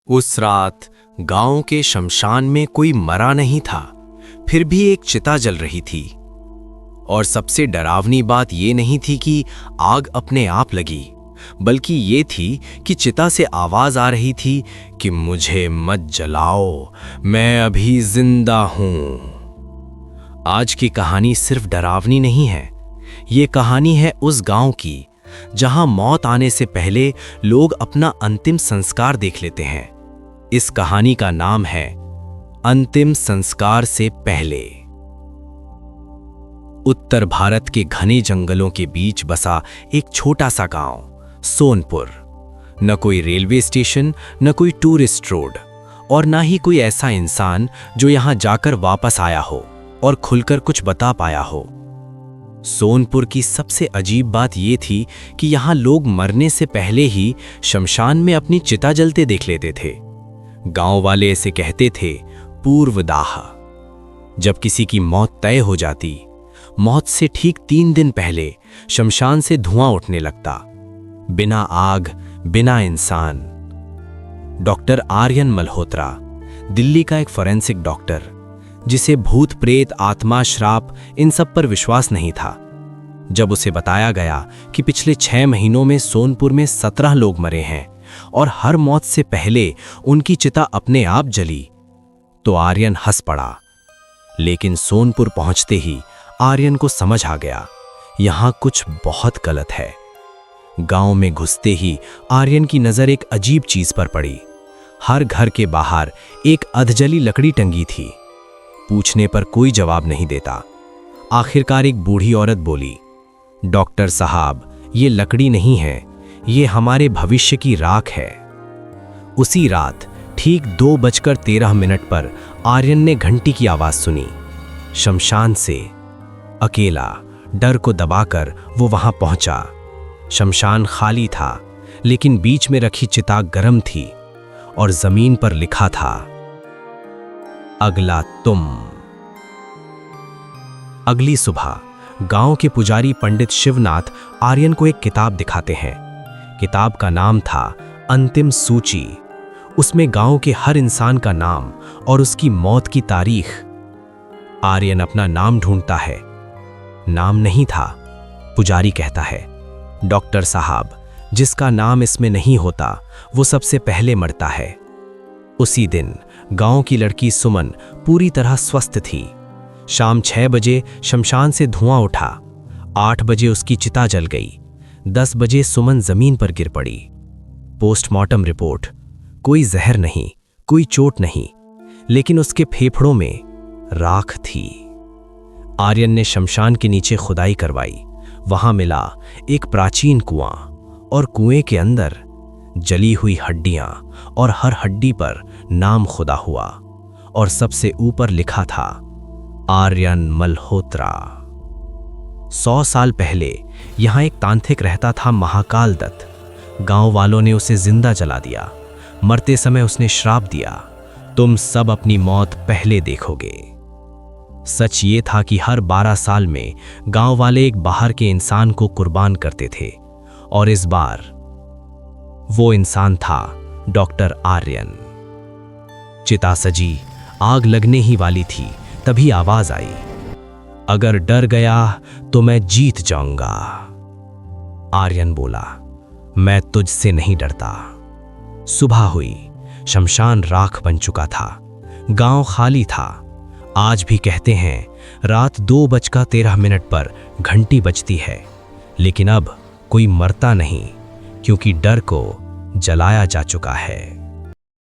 उस रात गांव के शमशान में कोई मरा नहीं था, फिर भी एक चिता जल रही थी। और सबसे डरावनी बात ये नहीं थी कि आग अपने आप लगी, बल्कि ये थी कि चिता से आवाज आ रही थी कि मुझे मत जलाओ, मैं अभी जिंदा हूं। आज की कहानी सिर्फ डरावनी नहीं है, ये कहानी है उस गांव की जहां मौत आने से पहले लोग अपना अंतिम संस्कार देख लेते हैं। इस कहानी का नाम है अंतिम संस्कार से पहले। उत्तर भारत के घने जंगलों के बीच बसा एक छोटा सा गांव सोनपुर। न कोई रेलवे स्टेशन, न कोई टूरिस्ट रोड, और ना ही कोई ऐसा इंसान जो यहां जाकर वापस आया हो और खुलकर कुछ बता पाया हो। सोनपुर की सबसे अजीब बात यह थी कि यहां लोग मरने से पहले ही शमशान में अपनी चिता जलते देख लेते थे। गांव वाले इसे कहते थे पूर्वदाह। जब किसी की मौत तय हो जाती, मौत से ठीक 3 दिन पहले शमशान से धुआं उठने लगता, बिना आग, बिना इंसान। डॉक्टर आर्यन मल्होत्रा, दिल्ली का एक फॉरेंसिक डॉक्टर, जिसे भूत प्रेत, आत्मा, श्राप इन सब पर विश्वास नहीं था, जब उसे बताया गया कि पिछले 6 महीनों में सोनपुर में 17 लोग मरे हैं और हर मौत से पहले उनकी चिता अपने आप जली, तो आर्यन हंस पड़ा। लेकिन सोनपुर पहुंचते ही आर्यन को समझ आ गया, यहां कुछ बहुत गलत है। गांव में घुसते ही आर्यन की नजर एक अजीब चीज पर पड़ी। हर घर के बाहर एक अधजली लकड़ी टंगी थी। पूछने पर कोई जवाब नहीं देता। आखिरकार एक बूढ़ी औरत बोली, डॉक्टर साहब, ये लकड़ी नहीं है, ये हमारे भविष्य की राख है। उसी रात ठीक 2:13 पर आर्यन ने घंटी की आवाज सुनी। शमशान से अकेला, डर को दबाकर वो वहां पहुंचा। शमशान खाली था, लेकिन बीच में रखी चिता गर्म थी और जमीन पर लिखा था, अगला तुम। अगली सुबह गांव के पुजारी पंडित शिवनाथ आर्यन को एक किताब दिखाते हैं। किताब का नाम था अंतिम सूची। उसमें गांव के हर इंसान का नाम और उसकी मौत की तारीख। आर्यन अपना नाम ढूंढता है, नाम नहीं था। पुजारी कहता है, डॉक्टर साहब, जिसका नाम इसमें नहीं होता वो सबसे पहले मरता है। उसी दिन गांव की लड़की सुमन पूरी तरह स्वस्थ थी। शाम 6 बजे शमशान से धुआं उठा। 8 बजे उसकी चिता जल गई। 10 बजे सुमन जमीन पर गिर पड़ी। पोस्टमार्टम रिपोर्ट, कोई जहर नहीं, कोई चोट नहीं, लेकिन उसके फेफड़ों में राख थी। आर्यन ने शमशान के नीचे खुदाई करवाई। वहां मिला एक प्राचीन कुआं, और कुएं के अंदर जली हुई हड्डियां, और हर हड्डी पर नाम खुदा हुआ, और सबसे ऊपर लिखा था, आर्यन मल्होत्रा। 100 साल पहले यहां एक तांत्रिक रहता था, महाकाल दत्त। गांव वालों ने उसे जिंदा जला दिया। मरते समय उसने श्राप दिया, तुम सब अपनी मौत पहले देखोगे। सच ये था कि हर 12 साल में गांव वाले एक बाहर के इंसान को कुर्बान करते थे, और इस बार वो इंसान था डॉक्टर आर्यन। चिता सजी, आग लगने ही वाली थी, तभी आवाज आई, अगर डर गया तो मैं जीत जाऊंगा। आर्यन बोला, मैं तुझसे नहीं डरता। सुबह हुई। शमशान राख बन चुका था। गांव खाली था। आज भी कहते हैं रात 2:13 पर घंटी बजती है, लेकिन अब कोई मरता नहीं, क्योंकि डर को जलाया जा चुका है।